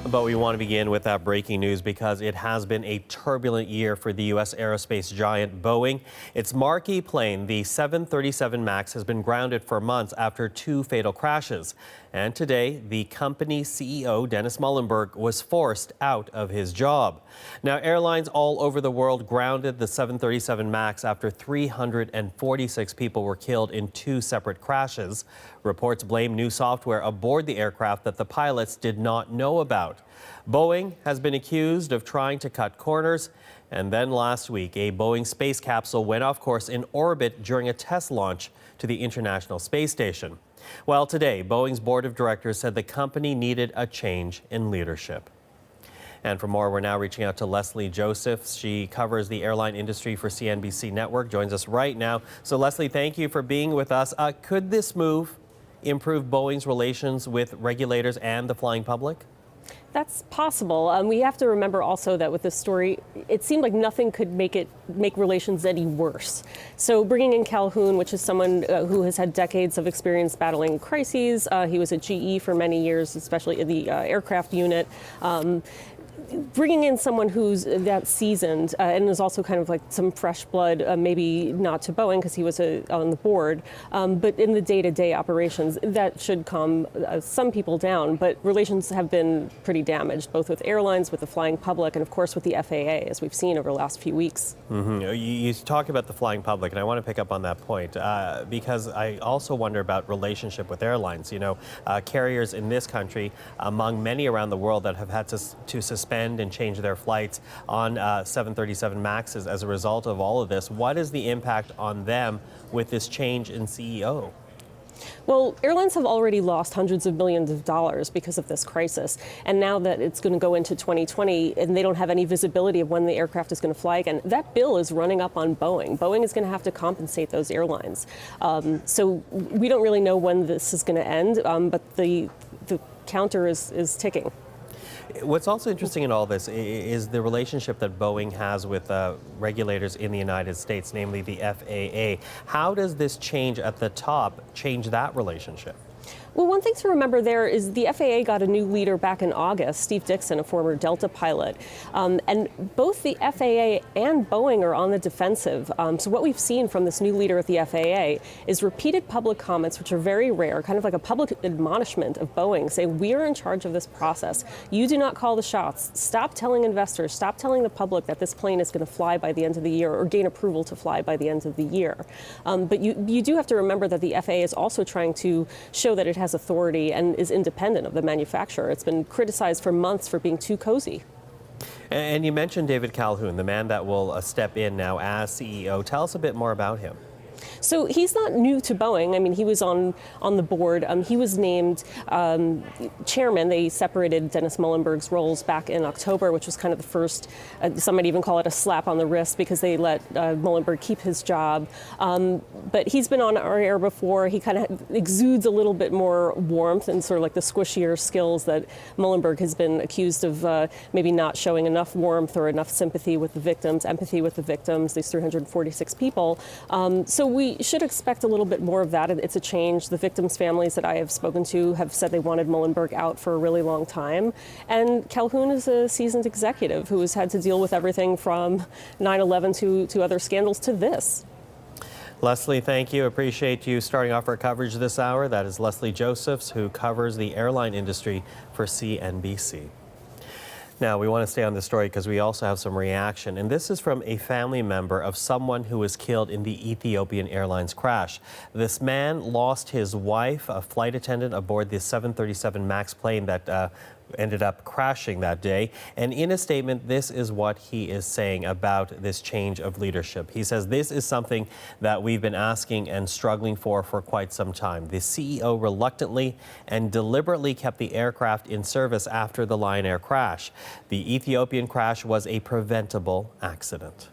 But we want to begin with that breaking news because it has been a turbulent year for the U.S. aerospace giant Boeing. Its marquee plane, the 737 MAX, has been grounded for months after two fatal crashes. And today, the company's CEO, Dennis Muilenburg, was forced out of his job. Now, airlines all over the world grounded the 737 MAX after 346 people were killed in two separate crashes. Reports blame new software aboard the aircraft that the pilots did not know about. Boeing has been accused of trying to cut corners. And then last week, a Boeing space capsule went off course in orbit during a test launch to the International Space Station. Well, today, Boeing's board of directors said the company needed a change in leadership. And for more, we're now reaching out to Leslie Josephs. She covers the airline industry for CNBC Network, joins us right now. So, Leslie, thank you for being with us. Could this move improve Boeing's relations with regulators and the flying public? That's possible. We have to remember also that with this story, it seemed like nothing could make relations any worse. So bringing in Calhoun, which is someone who has had decades of experience battling crises. He was at GE for many years, especially in the aircraft unit. Bringing in someone who's that seasoned and is also kind of like some fresh blood, maybe not to Boeing because he was on the board, but in the day-to-day operations, that should calm some people down. But relations have been pretty damaged, both with airlines, with the flying public, and of course with the FAA, as we've seen over the last few weeks. You talk about the flying public, and I want to pick up on that point because I also wonder about relationship with airlines. You know, carriers in this country, among many around the world that have had to suspend and change their flights on 737 MAXs as a result of all of this. What is the impact on them with this change in CEO? Well, airlines have already lost hundreds of millions of dollars because of this crisis. And now that it's going to go into 2020 and they don't have any visibility of when the aircraft is going to fly again, that bill is running up on Boeing. Boeing is going to have to compensate those airlines. So we don't really know when this is going to end, but the counter is ticking. What's also interesting in all this is the relationship that Boeing has with regulators in the United States, namely the FAA. How does this change at the top change that relationship? Well, one thing to remember there is the FAA got a new leader back in August, Steve Dickson, a former Delta pilot. And both the FAA and Boeing are on the defensive. So what we've seen from this new leader at the FAA is repeated public comments, which are very rare, kind of like a public admonishment of Boeing, saying, we are in charge of this process. You do not call the shots. Stop telling investors, stop telling the public that this plane is going to fly by the end of the year or gain approval to fly by the end of the year. But you do have to remember that the FAA is also trying to show that it has authority and is independent of the manufacturer. It's been criticized for months for being too cozy. And you mentioned David Calhoun, the man that will step in now as CEO. Tell us a bit more about him. So he's not new to Boeing. I mean, he was on the board. He was named chairman. They separated Dennis Muilenburg's roles back in October, which was kind of the first, some might even call it a slap on the wrist because they let Muilenburg keep his job. But he's been on our air before. He kind of exudes a little bit more warmth and sort of like the squishier skills that Muilenburg has been accused of maybe not showing enough warmth or enough sympathy with the victims, empathy with the victims, these 346 people. So we should expect a little bit more of that. It's a change. The victims' families that I have spoken to have said they wanted Muilenburg out for a really long time. And Calhoun is a seasoned executive who has had to deal with everything from 9/11 to other scandals to this. Leslie, thank you. Appreciate you starting off our coverage this hour. That is Leslie Josephs, who covers the airline industry for CNBC. Now, we want to stay on this story because we also have some reaction, and this is from a family member of someone who was killed in the Ethiopian Airlines crash. This man lost his wife, a flight attendant aboard the 737 MAX plane that ended up crashing that day. And in a statement, this is what he is saying about this change of leadership. He says, this is something that we've been asking and struggling for quite some time. The CEO reluctantly and deliberately kept the aircraft in service after the Lion Air crash. The Ethiopian crash was a preventable accident.